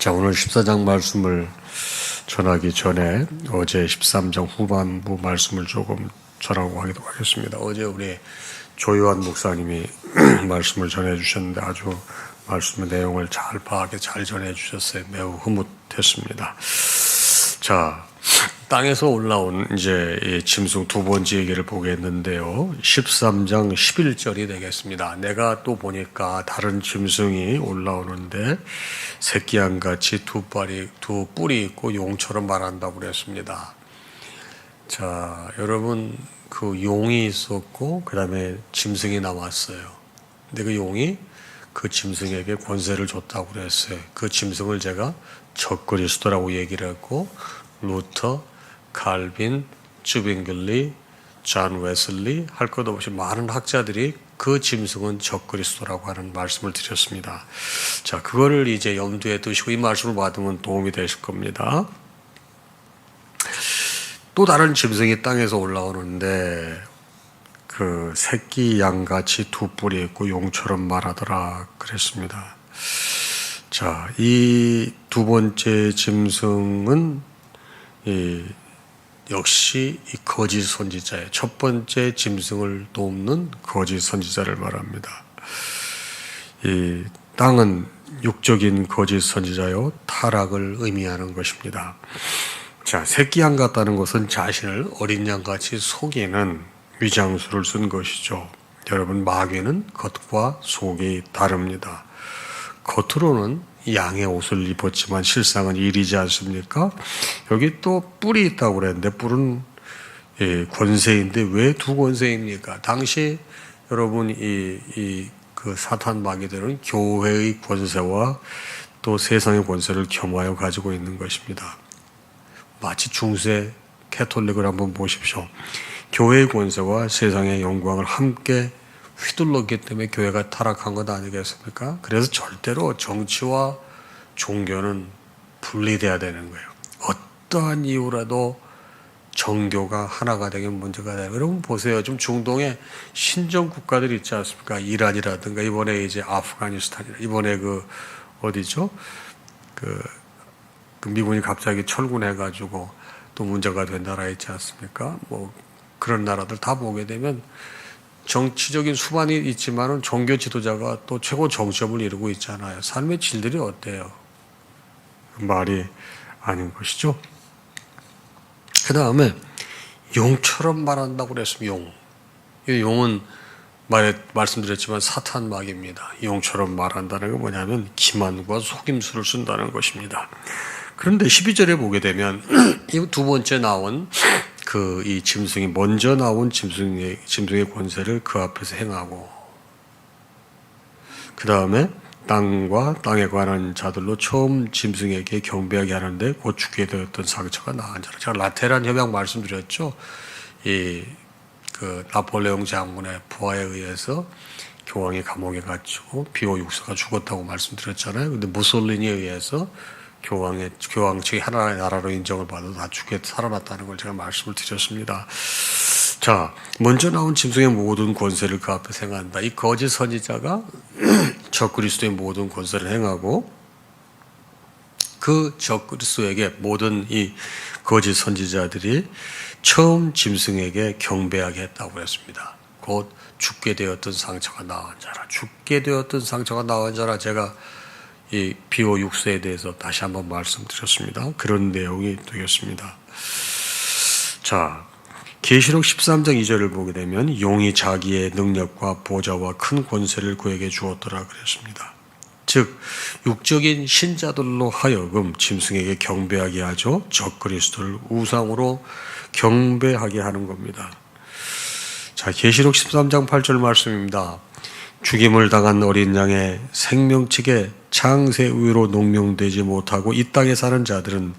자, 오늘 14장 말씀을 전하기 전에 어제 13장 후반부 말씀을 조금 전하고 하기도 하겠습니다. 어제 우리 조요한 목사님이 말씀을 전해 주셨는데 아주 말씀의 내용을 잘 파악해 잘 전해 주셨어요. 매우 흐뭇했습니다. 자, 땅에서 올라온 이제 이 짐승 두 번째 얘기를 보겠는데요. 13장 11절이 되겠습니다. 내가 또 보니까 다른 짐승이 올라오는데 새끼양같이 두 뿔이 있고 용처럼 말한다고 그랬습니다. 자, 여러분 그 용이 있었고 그 다음에 짐승이 나왔어요. 근데 그 용이 그 짐승에게 권세를 줬다고 그랬어요. 그 짐승을 제가 적그리스도라고 얘기를 했고 루터, 칼빈, 주빙글리, 존 웨슬리 할 것 없이 많은 학자들이 그 짐승은 적그리스도라고 하는 말씀을 드렸습니다. 자, 그거를 이제 염두에 두시고 이 말씀을 받으면 도움이 되실 겁니다. 또 다른 짐승이 땅에서 올라오는데 그 새끼 양같이 두 뿔이 있고 용처럼 말하더라 그랬습니다. 자, 이 두 번째 짐승은 역시 이 거짓 선지자예요. 첫 번째 짐승을 돕는 거짓 선지자를 말합니다. 이 땅은 육적인 거짓 선지자요 타락을 의미하는 것입니다. 자, 새끼 양 같다는 것은 자신을 어린 양같이 속이는 위장수를 쓴 것이죠. 여러분, 마귀는 겉과 속이 다릅니다. 겉으로는 양의 옷을 입었지만 실상은 일이지 않습니까? 여기 또 뿔이 있다고 그랬는데 뿔은 권세인데 왜 두 권세입니까? 당시 여러분 그 사탄 마귀들은 교회의 권세와 또 세상의 권세를 겸하여 가지고 있는 것입니다. 마치 중세 캐톨릭을 한번 보십시오. 교회의 권세와 세상의 영광을 함께 휘둘렀기 때문에 교회가 타락한 것 아니겠습니까? 그래서 절대로 정치와 종교는 분리돼야 되는 거예요. 어떠한 이유라도 정교가 하나가 되긴 문제가 돼요. 여러분 보세요. 좀 중동에 신정 국가들이 있지 않습니까? 이란이라든가 이번에 이제 아프가니스탄이라 이번에 그 어디죠? 그 미군이 갑자기 철군해가지고 또 문제가 된 나라 있지 않습니까? 뭐 그런 나라들 다 보게 되면 정치적인 수반이 있지만은 종교 지도자가 또 최고 정점을 이루고 있잖아요. 삶의 질들이 어때요? 말이 아닌 것이죠. 그 다음에 용처럼 말한다고 그랬습니다. 이 용은 말씀드렸지만 사탄 마귀입니다. 용처럼 말한다는 게 뭐냐면 기만과 속임수를 쓴다는 것입니다. 그런데 12절에 보게 되면 이 두 번째 나온 이 짐승이 먼저 나온 짐승의 권세를 그 앞에서 행하고 그 다음에 땅과 땅에 관한 자들로 처음 짐승에게 경배하게 하는데 곧 죽게 되었던 상처가 나은 자라. 제가 라테란 협약 말씀드렸죠. 그 나폴레옹 장군의 부하에 의해서 교황이 감옥에 갇히고 비오 육세가 죽었다고 말씀드렸잖아요. 근데 무솔리니에 의해서 교황 측이 하나의 나라로 인정을 받아서 다 죽게 살아났다는 걸 제가 말씀을 드렸습니다. 자, 먼저 나온 짐승의 모든 권세를 그 앞에 행한다. 이 거짓 선지자가 적그리스도의 모든 권세를 행하고 그 적그리스도에게 모든 이 거짓 선지자들이 처음 짐승에게 경배하게 했다고 했습니다. 곧 죽게 되었던 상처가 나은 자라. 죽게 되었던 상처가 나은 자라. 제가 이 비오 6세에 대해서 다시 한번 말씀드렸습니다. 그런 내용이 되겠습니다. 자, 계시록 13장 2절을 보게 되면 용이 자기의 능력과 보좌와 큰 권세를 그에게 주었더라 그랬습니다. 즉 육적인 신자들로 하여금 짐승에게 경배하게 하죠. 적그리스도를 우상으로 경배하게 하는 겁니다. 자, 계시록 13장 8절 말씀입니다. 죽임을 당한 어린 양의 생명책에 창세 위로 농명되지 못하고 이 땅에 사는 자들은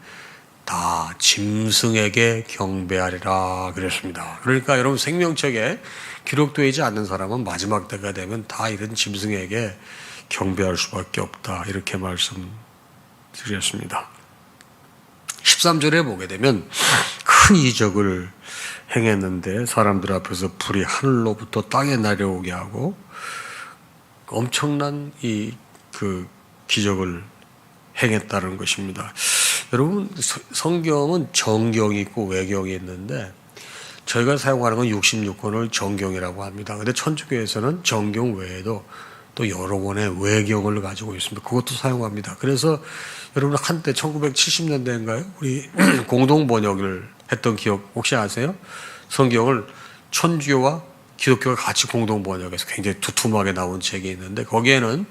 다 짐승에게 경배하리라 그랬습니다. 그러니까 여러분 생명책에 기록되지 않는 사람은 마지막 때가 되면 다 이런 짐승에게 경배할 수밖에 없다. 이렇게 말씀드렸습니다. 13절에 보게 되면 큰 이적을 행했는데 사람들 앞에서 불이 하늘로부터 땅에 내려오게 하고 엄청난 그 기적을 행했다는 것입니다. 여러분, 성경은 정경이 있고 외경이 있는데 저희가 사용하는 건 66권을 정경이라고 합니다. 근데 천주교에서는 정경 외에도 또 여러 권의 외경을 가지고 있습니다. 그것도 사용합니다. 그래서 여러분 한때 1970년대인가요? 우리 공동 번역을 했던 기억 혹시 아세요? 성경을 천주교와 기독교가 같이 공동 번역해서 굉장히 두툼하게 나온 책이 있는데 거기에는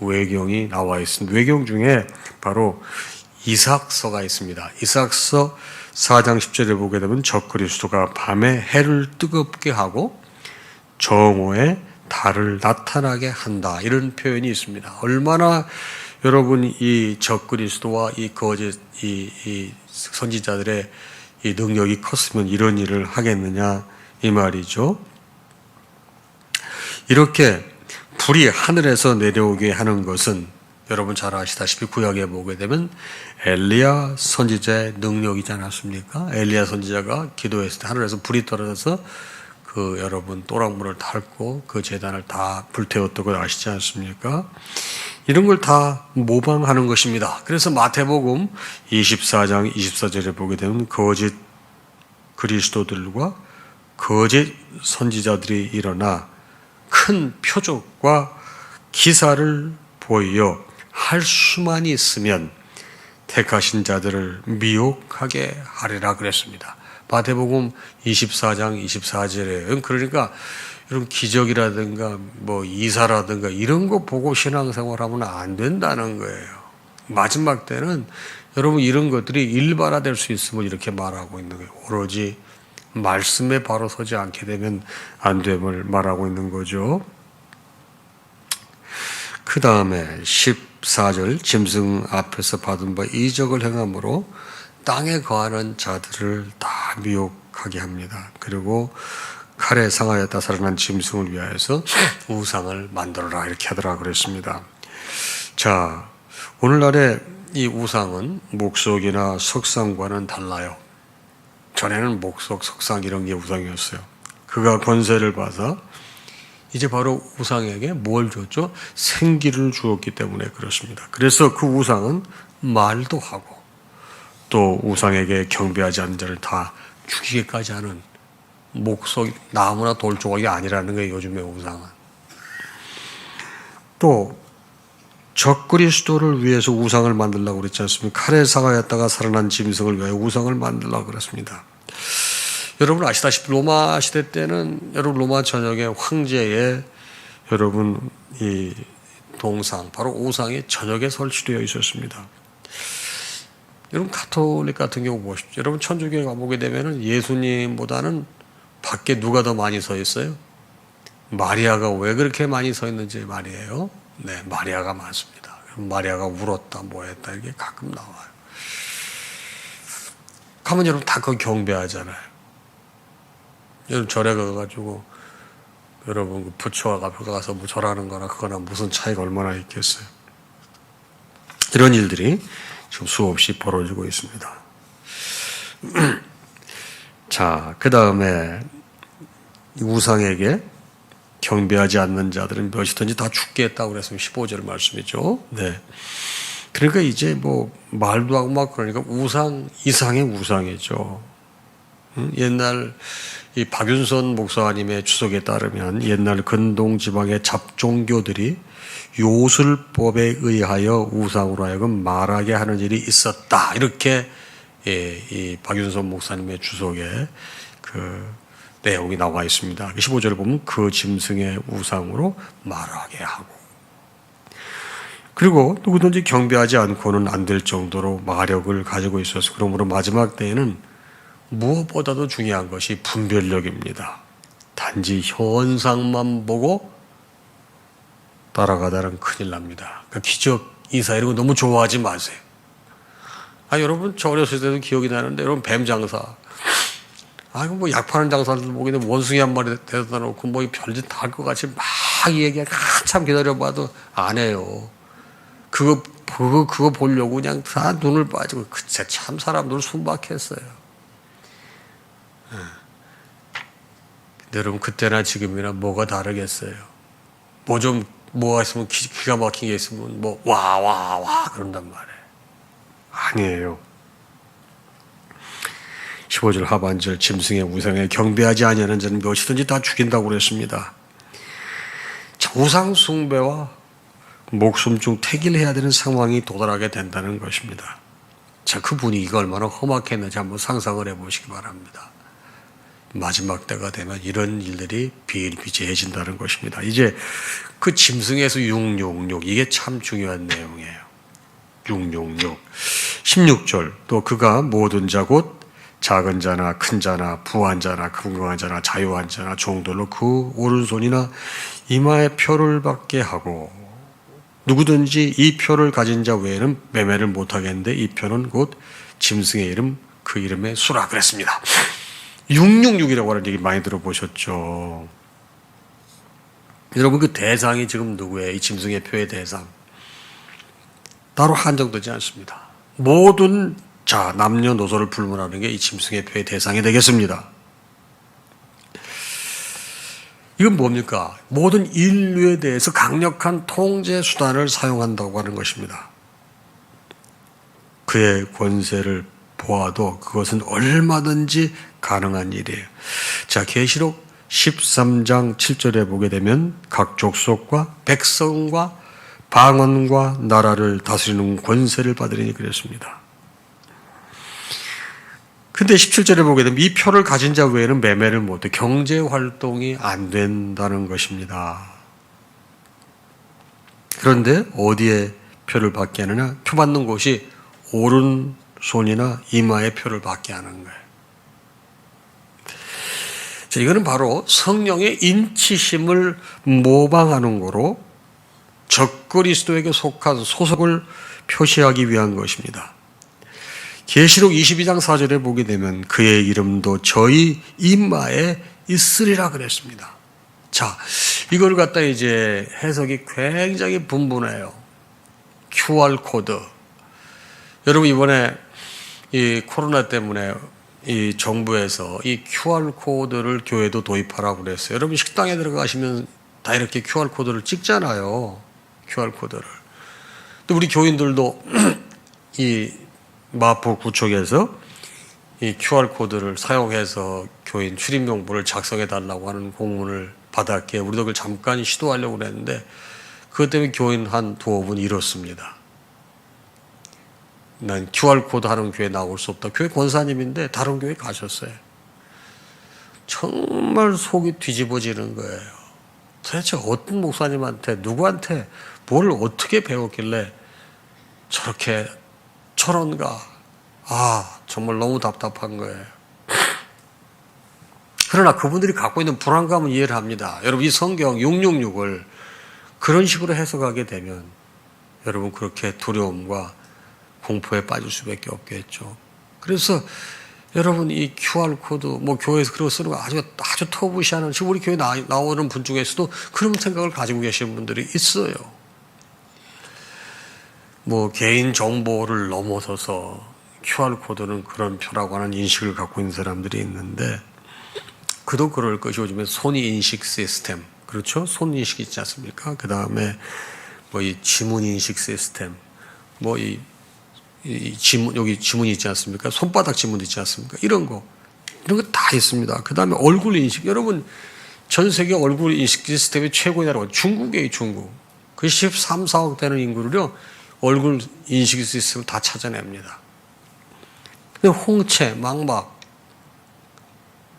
외경이 나와 있습니다. 외경 중에 바로 이삭서가 있습니다. 이삭서 4장 10절에 보게 되면 적그리스도가 밤에 해를 뜨겁게 하고 정오에 달을 나타나게 한다. 이런 표현이 있습니다. 얼마나 여러분 이 적그리스도와 이 거짓 이 선지자들의 이 능력이 컸으면 이런 일을 하겠느냐 이 말이죠. 이렇게 불이 하늘에서 내려오게 하는 것은 여러분 잘 아시다시피 구약에 보게 되면 엘리야 선지자의 능력이지 않았습니까? 엘리야 선지자가 기도했을 때 하늘에서 불이 떨어져서 그 여러분 또랑물을 닳고 그 제단을 다 불태웠던 걸 아시지 않습니까? 이런 걸 다 모방하는 것입니다. 그래서 마태복음 24장 24절에 보게 되면 거짓 그리스도들과 거짓 선지자들이 일어나 큰 표적과 기사를 보여 할 수만 있으면 택하신 자들을 미혹하게 하리라 그랬습니다. 마태복음 24장 24절에 그러니까 이런 기적이라든가 뭐 이사라든가 이런 거 보고 신앙생활하면 안 된다는 거예요. 마지막 때는 여러분 이런 것들이 일반화될 수 있음을 이렇게 말하고 있는 거예요. 오로지 말씀에 바로 서지 않게 되면 안 됨을 말하고 있는 거죠. 그 다음에 14절 짐승 앞에서 받은 바 이적을 행함으로 땅에 거하는 자들을 다 미혹하게 합니다. 그리고 칼에 상하였다 살아난 짐승을 위하여서 우상을 만들어라 이렇게 하더라 그랬습니다. 자, 오늘날의 이 우상은 목석이나 석상과는 달라요. 전에는 목석, 석상 이런 게 우상이었어요. 그가 권세를 받아 이제 바로 우상에게 뭘 줬죠? 생기를 주었기 때문에 그렇습니다. 그래서 그 우상은 말도 하고 또 우상에게 경배하지 않는 자를 다 죽이게까지 하는 목석, 나무나 돌 조각이 아니라는 거예요. 요즘의 우상은. 또 적그리스도를 위해서 우상을 만들려고 그랬지 않습니까? 칼에 상하였다가 살아난 짐승을 위하여 우상을 만들려고 그랬습니다. 여러분 아시다시피 로마 시대 때는 여러분 로마 전역의 황제의 여러분 이 동상 바로 우상이 전역에 설치되어 있었습니다. 여러분 가톨릭 같은 경우 보십시오. 여러분 천주교에 가보게 되면은 예수님보다는 밖에 누가 더 많이 서 있어요? 마리아가 왜 그렇게 많이 서 있는지 말이에요. 네, 마리아가 많습니다. 마리아가 울었다 뭐했다 이게 가끔 나와요. 가면 여러분 다 그거 경배하잖아요. 여러분 절에 가가지고 여러분 그 부처가 앞에 가서 뭐 절하는 거나 그거나 무슨 차이가 얼마나 있겠어요. 이런 일들이 지금 수없이 벌어지고 있습니다. 자, 그 다음에 우상에게 경배하지 않는 자들은 무엇이든지 다 죽게 했다고 그랬으면 15절 말씀이죠. 네. 그러니까 이제 뭐 말도 하고 막 그러니까 우상 이상의 우상이죠. 옛날 이 박윤선 목사님의 주석에 따르면 옛날 근동 지방의 잡종교들이 요술법에 의하여 우상으로 하여금 말하게 하는 일이 있었다. 이렇게 이 박윤선 목사님의 주석에 그 내용이 나와 있습니다. 15절을 보면 그 짐승의 우상으로 말하게 하고 그리고 누구든지 경배하지 않고는 안 될 정도로 마력을 가지고 있어서 그러므로 마지막 때에는 무엇보다도 중요한 것이 분별력입니다. 단지 현상만 보고 따라가다는 큰일 납니다. 그러니까 기적, 이사 이런 거 너무 좋아하지 마세요. 여러분 저 어렸을 때도 기억이 나는데 여러분 뱀 장사 뭐 약 파는 장사들 보게 되면 원숭이 한 마리 데려다 놓고 뭐 별짓 다 할 것 같이 막 얘기하고 한참 기다려봐도 안 해요. 그거 보려고 그냥 다 눈을 빠지고 참 사람들 순박했어요. 근데 여러분 그때나 지금이나 뭐가 다르겠어요. 뭐가 있으면 기가 막힌 게 있으면 뭐 와 그런단 말이에요. 아니에요. 15절 하반절 짐승의 우상에 경배하지 아니하는 자는 무엇이든지 다 죽인다고 그랬습니다. 우상 숭배와 목숨 중 택일해야 되는 상황이 도달하게 된다는 것입니다. 자, 그 분위기가 얼마나 험악했는지 한번 상상을 해보시기 바랍니다. 마지막 때가 되면 이런 일들이 비일비재해진다는 것입니다. 이제 그 짐승에서 666 이게 참 중요한 내용이에요. 666 16절 또 그가 모든 자 곧 작은 자나 큰 자나 부한 자나 건강한 자나 자유한 자나 종들로 그 오른손이나 이마에 표를 받게 하고 누구든지 이 표를 가진 자 외에는 매매를 못하겠는데 이 표는 곧 짐승의 이름 그 이름의 수라 그랬습니다. 666이라고 하는 얘기 많이 들어보셨죠. 여러분 그 대상이 지금 누구예요? 이 짐승의 표의 대상 따로 한정되지 않습니다. 모든 자 남녀노소를 불문하는 게 이 짐승의 표의 대상이 되겠습니다. 이건 뭡니까? 모든 인류에 대해서 강력한 통제 수단을 사용한다고 하는 것입니다. 그의 권세를 보아도 그것은 얼마든지 가능한 일이에요. 자, 계시록 13장 7절에 보게 되면 각 족속과 백성과 방언과 나라를 다스리는 권세를 받으리니 그랬습니다. 근데 17절에 보게 되면 이 표를 가진 자 외에는 매매를 못해 경제 활동이 안 된다는 것입니다. 그런데 어디에 표를 받게 하느냐? 표 받는 곳이 오른손이나 이마에 표를 받게 하는 거예요. 자, 이거는 바로 성령의 인치심을 모방하는 거로 적그리스도에게 속한 소속을 표시하기 위한 것입니다. 계시록 22장 4절에 보게 되면 그의 이름도 저희 이마에 있으리라 그랬습니다. 자, 이걸 갖다 이제 해석이 굉장히 분분해요. QR코드. 여러분 이번에 이 코로나 때문에 이 정부에서 이 QR코드를 교회도 도입하라고 그랬어요. 여러분 식당에 들어가시면 다 이렇게 QR코드를 찍잖아요. QR코드를. 또 우리 교인들도 이 마포 구청에서 이 QR코드를 사용해서 교인 출입명부를 작성해 달라고 하는 공문을 받았기에 우리도 그걸 잠깐 시도하려고 그랬는데 그것 때문에 교인 한 두어 분 잃었습니다. 난 QR코드 하는 교회 나올 수 없다. 교회 권사님인데 다른 교회 가셨어요. 정말 속이 뒤집어지는 거예요. 도대체 어떤 목사님한테 누구한테 뭘 어떻게 배웠길래 저렇게 저런가. 정말 너무 답답한 거예요. 그러나 그분들이 갖고 있는 불안감은 이해를 합니다. 여러분 이 성경 666을 그런 식으로 해석하게 되면 여러분 그렇게 두려움과 공포에 빠질 수밖에 없겠죠. 그래서 여러분 이 QR코드 뭐 교회에서 그런 거 쓰는 거 아주 터부시하는 지금 우리 교회 나오는 분 중에서도 그런 생각을 가지고 계시는 분들이 있어요. 뭐 개인 정보를 넘어서서 QR코드는 그런 표라고 하는 인식을 갖고 있는 사람들이 있는데 그도 그럴 것이 요즘에 손인식 시스템 그렇죠? 손인식 있지 않습니까? 그 다음에 뭐 이 지문인식 시스템 뭐 이 지문 여기 지문이 있지 않습니까? 손바닥 지문 있지 않습니까? 이런 거 다 있습니다. 그 다음에 얼굴 인식 여러분 전 세계 얼굴 인식 시스템이 최고의 나라가 중국이에요. 중국 그 13, 14억 되는 인구를요 얼굴 인식 시스템을 다 찾아냅니다. 근데 홍채, 망박.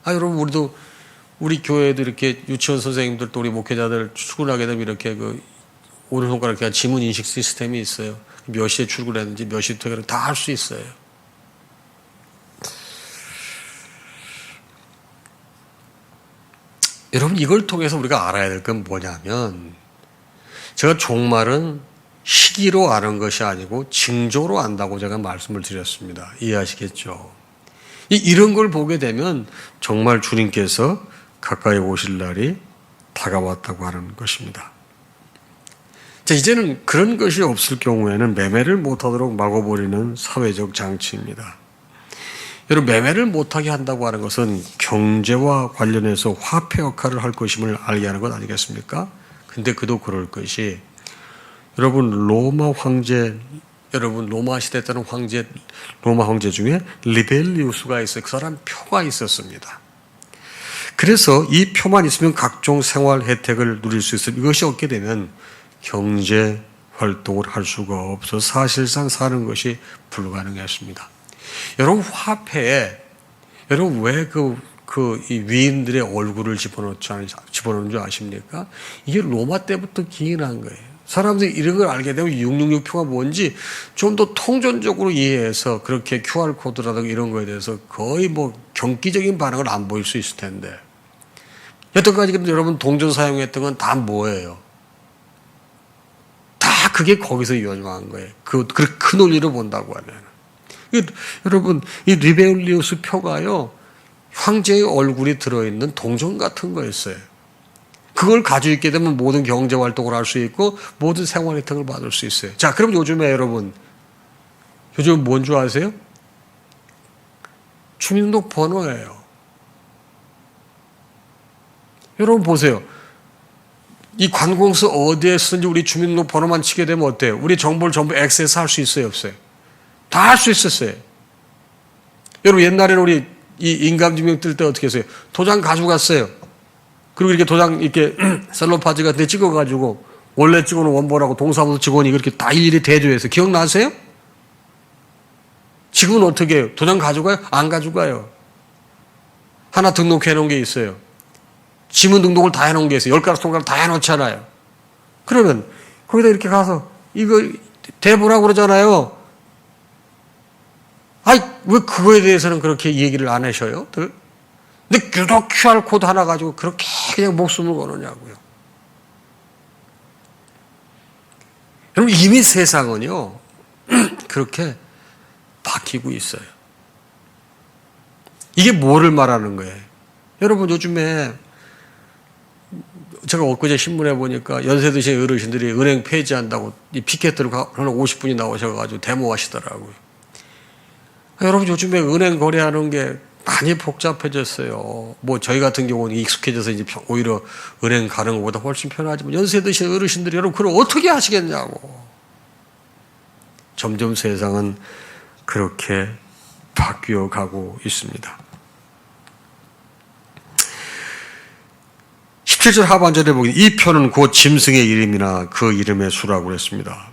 여러분, 우리도, 우리 교회도 이렇게 유치원 선생님들 또 우리 목회자들 출근하게 되면 이렇게 그 오른손가락 그냥 지문 인식 시스템이 있어요. 몇 시에 출근했는지 몇 시에 퇴근을 다 할 수 있어요. 여러분, 이걸 통해서 우리가 알아야 될 건 뭐냐면, 제가 종말은 시기로 아는 것이 아니고 징조로 안다고 제가 말씀을 드렸습니다. 이해하시겠죠? 이런 걸 보게 되면 정말 주님께서 가까이 오실 날이 다가왔다고 하는 것입니다. 자, 이제는 그런 것이 없을 경우에는 매매를 못하도록 막아버리는 사회적 장치입니다. 여러분 매매를 못하게 한다고 하는 것은 경제와 관련해서 화폐 역할을 할 것임을 알게 하는 것 아니겠습니까? 근데 그도 그럴 것이 여러분 로마 황제 여러분 로마 시대 때는 로마 황제 중에 리벨리우스가 있어요. 그 사람 표가 있었습니다. 그래서 이 표만 있으면 각종 생활 혜택을 누릴 수 있어요. 이것이 없게 되면 경제 활동을 할 수가 없어 사실상 사는 것이 불가능했습니다. 여러분 화폐에 여러분 왜 이 위인들의 얼굴을 집어넣는 줄 아십니까? 이게 로마 때부터 기인한 거예요. 사람들이 이런 걸 알게 되면 666표가 뭔지 좀 더 통전적으로 이해해서 그렇게 QR코드라든가 이런 거에 대해서 거의 경기적인 반응을 안 보일 수 있을 텐데 여태까지 여러분 동전 사용했던 건 다 뭐예요? 다 그게 거기서 유효한 거예요. 그 큰 논리로 본다고 하면. 여러분 이 리벨리우스 표가요. 황제의 얼굴이 들어있는 동전 같은 거였어요. 그걸 가지고 있게 되면 모든 경제 활동을 할 수 있고 모든 생활 혜택을 받을 수 있어요. 자, 그럼 요즘에 여러분 요즘 뭔 줄 아세요? 주민등록번호예요. 여러분 보세요. 이 관공서 어디에 쓰는지 우리 주민등록번호만 치게 되면 어때요? 우리 정보를 전부 액세스 할 수 있어요, 없어요? 다 할 수 있었어요. 여러분 옛날에는 우리 이 인감증명 뜰 때 어떻게 했어요? 도장 가져갔어요. 그리고 이렇게 도장 이렇게 셀로파지 같은 데 찍어가지고 원래 찍어놓은 원본하고 동사무소 직원이 그렇게 다 일일이 대조해서 기억나세요? 지금은 어떻게 해요? 도장 가져가요? 안 가져가요. 하나 등록해 놓은 게 있어요. 지문 등록을 다 해놓은 게 있어요. 10가지 통과를 다 해놓잖아요. 그러면 거기다 이렇게 가서 이거 대보라고 그러잖아요. 아이, 왜 그거에 대해서는 그렇게 얘기를 안 하셔요? 근데 유독 QR코드 하나 가지고 그렇게 그냥 목숨을 거느냐고요. 여러분, 이미 세상은요, 그렇게 바뀌고 있어요. 이게 뭐를 말하는 거예요? 여러분, 요즘에 제가 엊그제 신문에 보니까 연세 드신 어르신들이 은행 폐지한다고 이 피켓들을 한 50분이 나오셔가지고 데모하시더라고요. 여러분 요즘에 은행 거래하는 게 많이 복잡해졌어요. 저희 같은 경우는 익숙해져서 이제 오히려 은행 가는 것보다 훨씬 편하지만 연세 드신 어르신들이 여러분 그걸 어떻게 하시겠냐고. 점점 세상은 그렇게 바뀌어 가고 있습니다. 17절 하반절에 보면 이 표는 곧 짐승의 이름이나 그 이름의 수라고 그랬습니다.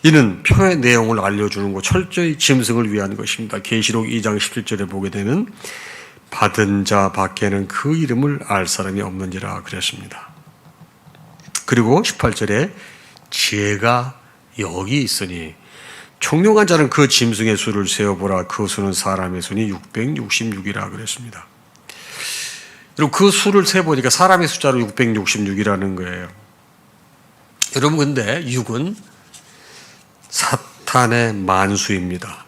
이는 표의 내용을 알려주는 것, 철저히 짐승을 위한 것입니다. 계시록 2장 17절에 보게 되면 받은 자 밖에는 그 이름을 알 사람이 없는지라 그랬습니다. 그리고 18절에 지혜가 여기 있으니 총명한 자는 그 짐승의 수를 세어보라. 그 수는 사람의 수니 666이라 그랬습니다. 그리고 그 수를 세보니까 사람의 숫자로 666이라는 거예요. 여러분 근데 6은 사탄의 만수입니다.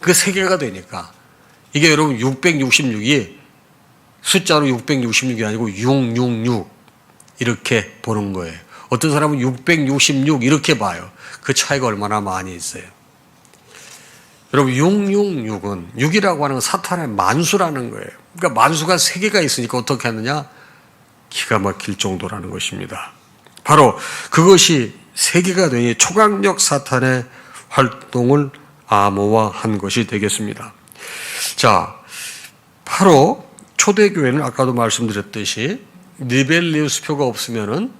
그 세 개가 되니까 이게 여러분 666이 숫자로 666이 아니고 666 이렇게 보는 거예요. 어떤 사람은 666 이렇게 봐요. 그 차이가 얼마나 많이 있어요. 여러분 666은 6이라고 하는 건 사탄의 만수라는 거예요. 그러니까 만수가 세 개가 있으니까 어떻게 하느냐? 기가 막힐 정도라는 것입니다. 바로 그것이 세 개가 되니 초강력 사탄의 활동을 암호화한 것이 되겠습니다. 자, 바로 초대교회는 아까도 말씀드렸듯이 리벨리우스 표가 없으면은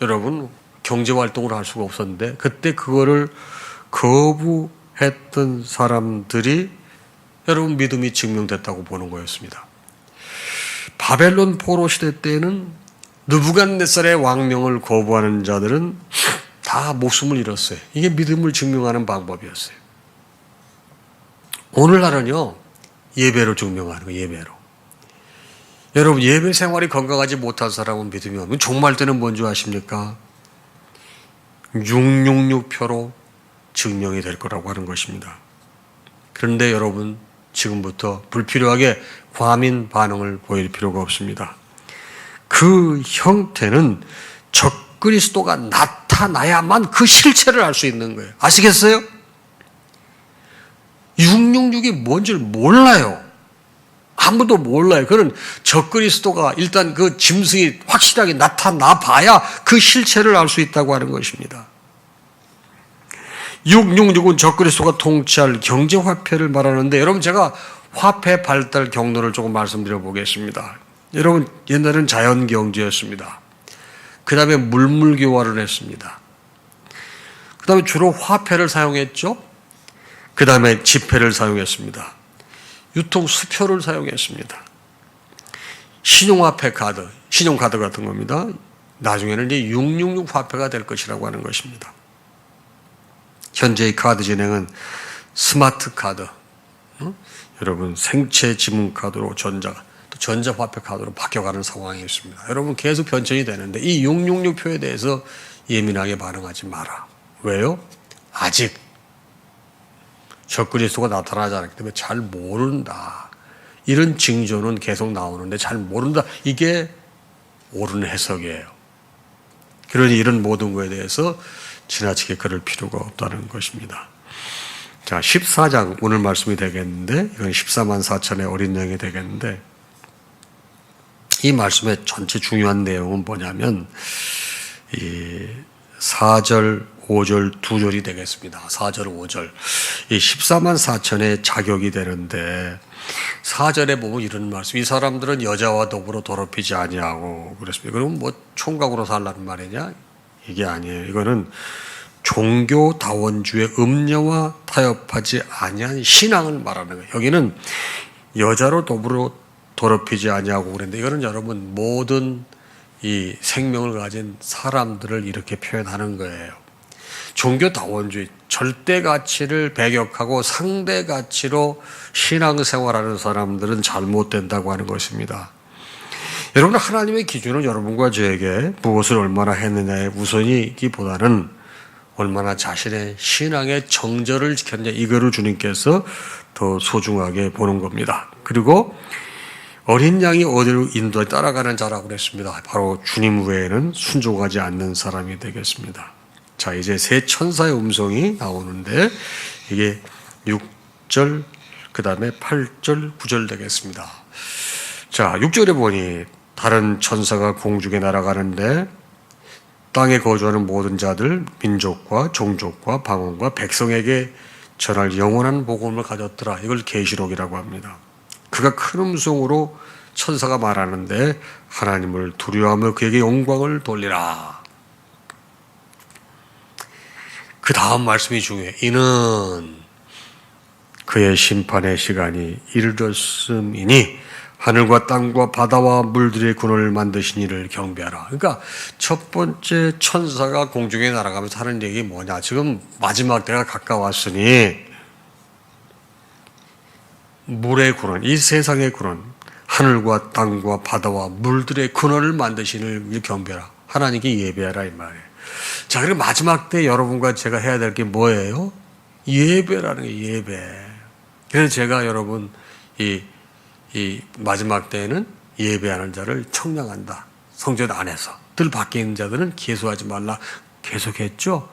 여러분 경제 활동을 할 수가 없었는데 그때 그거를 거부했던 사람들이 여러분 믿음이 증명됐다고 보는 거였습니다. 바벨론 포로 시대 때는 느부갓네살의 왕명을 거부하는 자들은 다 목숨을 잃었어요. 이게 믿음을 증명하는 방법이었어요. 오늘날은요, 예배로 증명하는 거예요, 예배로. 여러분, 예배 생활이 건강하지 못한 사람은 믿음이 없는 종말 때는 뭔지 아십니까? 666표로 증명이 될 거라고 하는 것입니다. 그런데 여러분, 지금부터 불필요하게 과민 반응을 보일 필요가 없습니다. 그 형태는 적그리스도가 나타나야만 그 실체를 알 수 있는 거예요. 아시겠어요? 666이 뭔지를 몰라요. 아무도 몰라요. 그는 적그리스도가 일단 그 짐승이 확실하게 나타나 봐야 그 실체를 알 수 있다고 하는 것입니다. 666은 적그리스도가 통치할 경제화폐를 말하는데, 여러분 제가 화폐 발달 경로를 조금 말씀드려 보겠습니다. 여러분 옛날에는 자연경제였습니다. 그 다음에 물물교환을 했습니다. 그 다음에 주로 화폐를 사용했죠. 그 다음에 지폐를 사용했습니다. 유통수표를 사용했습니다. 신용화폐 카드, 신용카드 같은 겁니다. 나중에는 이제 666 화폐가 될 것이라고 하는 것입니다. 현재의 카드 진행은 스마트 카드, 여러분 생체 지문 카드로 또 전자화폐 카드로 바뀌어가는 상황이 있습니다. 여러분 계속 변천이 되는데 이 666표에 대해서 예민하게 반응하지 마라. 왜요? 아직 적그리스도가 나타나지 않았기 때문에 잘 모른다. 이런 징조는 계속 나오는데 잘 모른다. 이게 옳은 해석이에요. 그러니 이런 모든 것에 대해서 지나치게 그럴 필요가 없다는 것입니다. 자, 14장 오늘 말씀이 되겠는데, 이건 14만 4천의 어린 양이 되겠는데, 이 말씀의 전체 중요한 내용은 뭐냐면 이 4절, 5절 두 절이 되겠습니다. 4절, 5절. 이 14만 4천의 자격이 되는데 4절에 보면 이런 말씀. 이 사람들은 여자와 더불어 더럽히지 아니하고 그랬습니다. 그럼 뭐 총각으로 살라는 말이냐? 이게 아니에요. 이거는 종교다원주의 음녀와 타협하지 아니한 신앙을 말하는 거예요. 여기는 여자로 더불어 더럽히지 아니하고 그랬는데, 이거는 여러분 모든 이 생명을 가진 사람들을 이렇게 표현하는 거예요. 종교다원주의, 절대 가치를 배격하고 상대 가치로 신앙생활하는 사람들은 잘못된다고 하는 것입니다. 여러분, 하나님의 기준은 여러분과 저에게 무엇을 얼마나 했느냐의 우선이기보다는 얼마나 자신의 신앙의 정절을 지켰느냐, 이거를 주님께서 더 소중하게 보는 겁니다. 그리고 어린 양이 어디로 인도에 따라가는 자라고 그랬습니다. 바로 주님 외에는 순종하지 않는 사람이 되겠습니다. 자, 이제 세 천사의 음성이 나오는데 이게 6절, 그 다음에 8절, 9절 되겠습니다. 자, 6절에 보니 다른 천사가 공중에 날아가는데 땅에 거주하는 모든 자들, 민족과 종족과 방언과 백성에게 전할 영원한 복음을 가졌더라. 이걸 계시록이라고 합니다. 그가 큰 음성으로 천사가 말하는데 하나님을 두려워하며 그에게 영광을 돌리라. 그 다음 말씀이 중요해요. 이는 그의 심판의 시간이 이르렀음이니 하늘과 땅과 바다와 물들의 근원을 만드신 이를 경배하라. 그러니까 첫 번째 천사가 공중에 날아가면서 하는 얘기 뭐냐. 지금 마지막 때가 가까웠으니 물의 근원, 이 세상의 근원, 하늘과 땅과 바다와 물들의 근원을 만드신 이를 경배하라. 하나님께 예배하라 이 말이에요. 자, 그리고 마지막 때 여러분과 제가 해야 될 게 뭐예요? 예배라는 게 예배. 그래서 제가 여러분 이 마지막 때에는 예배하는 자를 청량한다. 성전 안에서. 들 밖에 있는 자들은 계수하지 말라. 계속했죠?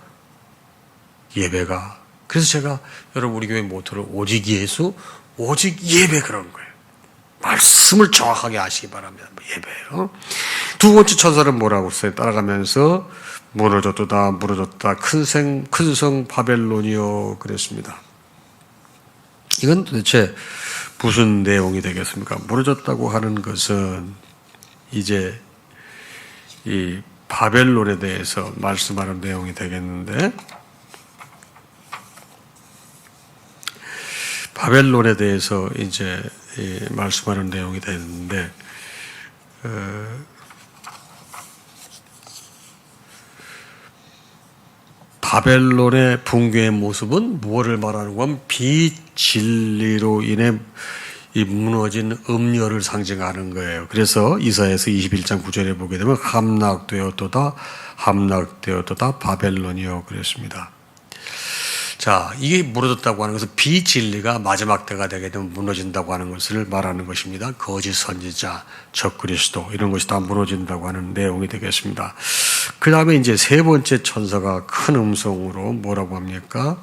예배가. 그래서 제가 여러분 우리 교회 모토를 오직 예수, 오직 예배 그런 거예요. 말씀을 정확하게 아시기 바랍니다. 예배예요. 두 번째 천사는 뭐라고 써요? 따라가면서 무너졌다, 무너졌다. 큰 성 바벨론이요. 그랬습니다. 이건 도대체 무슨 내용이 되겠습니까? 무너졌다고 하는 것은 이제 이 바벨론에 대해서 말씀하는 내용이 되겠는데, 바벨론에 대해서 이제 말씀하는 내용이 되는데, 바벨론의 붕괴의 모습은 무엇을 말하는 건 비진리로 인해 이 무너진 음녀를 상징하는 거예요. 그래서 이사야서 21장 9절에 보게 되면 함락되었도다 바벨론이요 그랬습니다. 자, 이게 무너졌다고 하는 것은 비진리가 마지막 때가 되게 되면 무너진다고 하는 것을 말하는 것입니다. 거짓 선지자, 적그리스도 이런 것이 다 무너진다고 하는 내용이 되겠습니다. 그 다음에 이제 세 번째 천사가 큰 음성으로 뭐라고 합니까?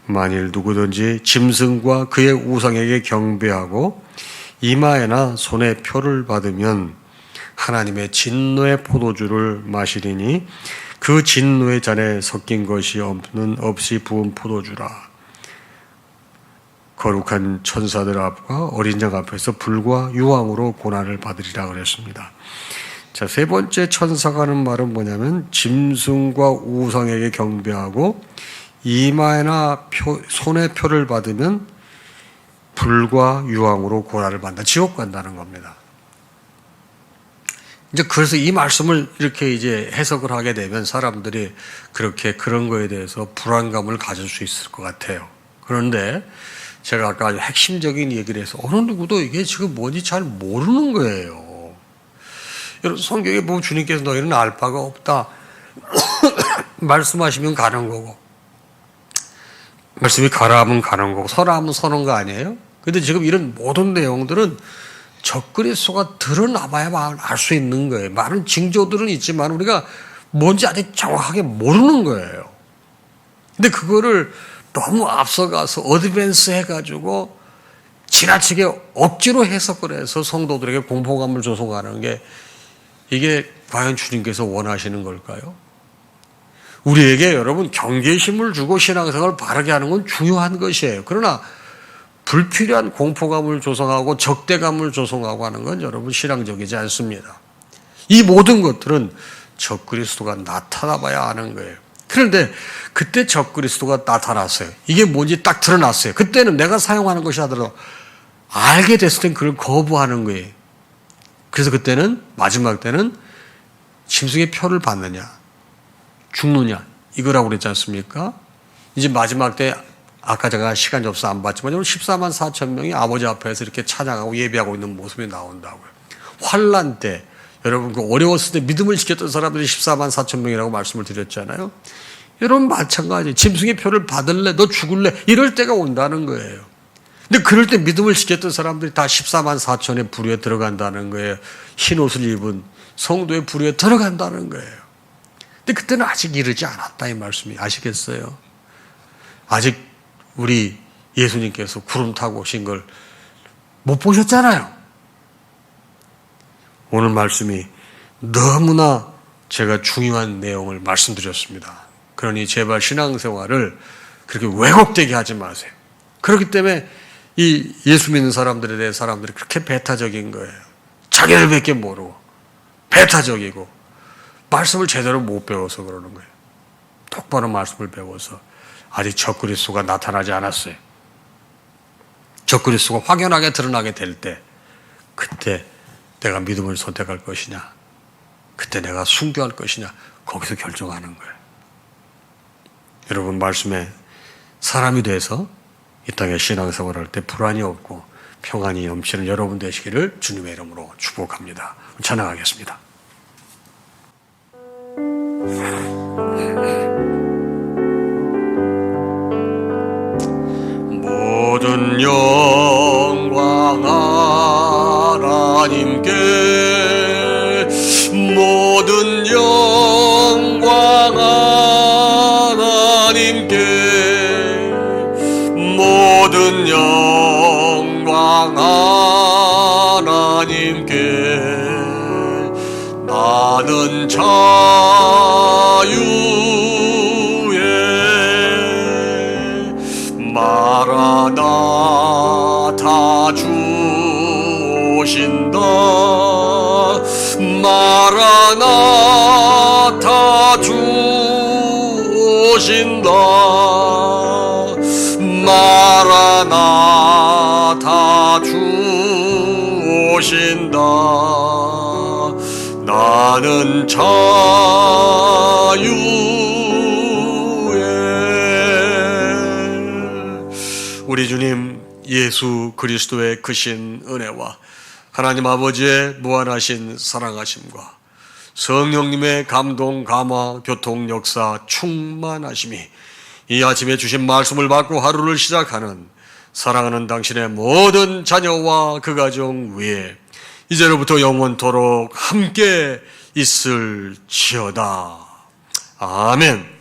만일 누구든지 짐승과 그의 우상에게 경배하고 이마에나 손에 표를 받으면 하나님의 진노의 포도주를 마시리니 그 진노의 잔에 섞인 것이 없이 부은 포도주라. 거룩한 천사들 앞과 어린 양 앞에서 불과 유황으로 고난을 받으리라 그랬습니다. 자, 세 번째 천사가 하는 말은 뭐냐면 짐승과 우상에게 경배하고 이마에나 손에 표를 받으면 불과 유황으로 고난을 받는다. 지옥 간다는 겁니다. 이제 그래서 이 말씀을 이렇게 이제 해석을 하게 되면 사람들이 그렇게 그런 거에 대해서 불안감을 가질 수 있을 것 같아요. 그런데 제가 아까 아주 핵심적인 얘기를 해서 어느 누구도 이게 지금 뭔지 잘 모르는 거예요. 여러분 성경에 보면 주님께서 너희는 알 바가 없다. 말씀하시면 가는 거고 말씀이 가라 하면 가는 거고 서라 하면 서는 거 아니에요? 근데 지금 이런 모든 내용들은 적그리스도가 드러나봐야 알 수 있는 거예요. 많은 징조들은 있지만 우리가 뭔지 아직 정확하게 모르는 거예요. 근데 그거를 너무 앞서가서 어드밴스 해가지고 지나치게 억지로 해석을 해서 성도들에게 공포감을 조성하는 게 이게 과연 주님께서 원하시는 걸까요? 우리에게 여러분 경계심을 주고 신앙생활을 바르게 하는 건 중요한 것이에요. 그러나 불필요한 공포감을 조성하고 적대감을 조성하고 하는 건 여러분 신앙적이지 않습니다. 이 모든 것들은 적그리스도가 나타나 봐야 아는 거예요. 그런데 그때 적그리스도가 나타났어요. 이게 뭔지 딱 드러났어요. 그때는 내가 사용하는 것이 하더라도 알게 됐을 땐 그걸 거부하는 거예요. 그래서 그때는 마지막 때는 짐승의 표를 받느냐 죽느냐 이거라고 그랬지 않습니까? 이제 마지막 때 아까 제가 시간이 없어서 안 봤지만 14만 4천 명이 아버지 앞에서 이렇게 찬양하고 예배하고 있는 모습이 나온다고요. 환난 때 여러분 그 어려웠을 때 믿음을 지켰던 사람들이 14만 4천 명이라고 말씀을 드렸잖아요. 여러분 마찬가지 짐승의 표를 받을래 너 죽을래 이럴 때가 온다는 거예요. 근데 그럴 때 믿음을 지켰던 사람들이 다 14만 4천의 부류에 들어간다는 거예요. 흰 옷을 입은 성도의 부류에 들어간다는 거예요. 근데 그때는 아직 이르지 않았다 이 말씀이 아시겠어요? 아직 우리 예수님께서 구름 타고 오신 걸 못 보셨잖아요. 오늘 말씀이 너무나 제가 중요한 내용을 말씀드렸습니다. 그러니 제발 신앙생활을 그렇게 왜곡되게 하지 마세요. 그렇기 때문에 이 예수 믿는 사람들에 대해 사람들이 그렇게 배타적인 거예요. 자기들밖에 모르고 배타적이고 말씀을 제대로 못 배워서 그러는 거예요. 똑바로 말씀을 배워서 아직 적그리스도가 나타나지 않았어요. 적그리스도가 확연하게 드러나게 될 때 그때 내가 믿음을 선택할 것이냐 그때 내가 순교할 것이냐 거기서 결정하는 거예요. 여러분 말씀에 사람이 돼서 이 땅에 신앙생활할 때 불안이 없고 평안이 넘치는 여러분 되시기를 주님의 이름으로 축복합니다. 찬양하겠습니다. 모든 영광 하나님께 모든 영광 하나님께 모든 영광 하나님께 나는 자유의 마라나타 주 오신다 마라나타 주 오신다 마라나타 주 오신다 나는 자유의 우리 주님 예수 그리스도의 크신 은혜와 하나님 아버지의 무한하신 사랑하심과 성령님의 감동, 감화, 교통, 역사, 충만하심이 이 아침에 주신 말씀을 받고 하루를 시작하는 사랑하는 당신의 모든 자녀와 그 가정 위에 이제로부터 영원토록 함께 있을지어다. 아멘.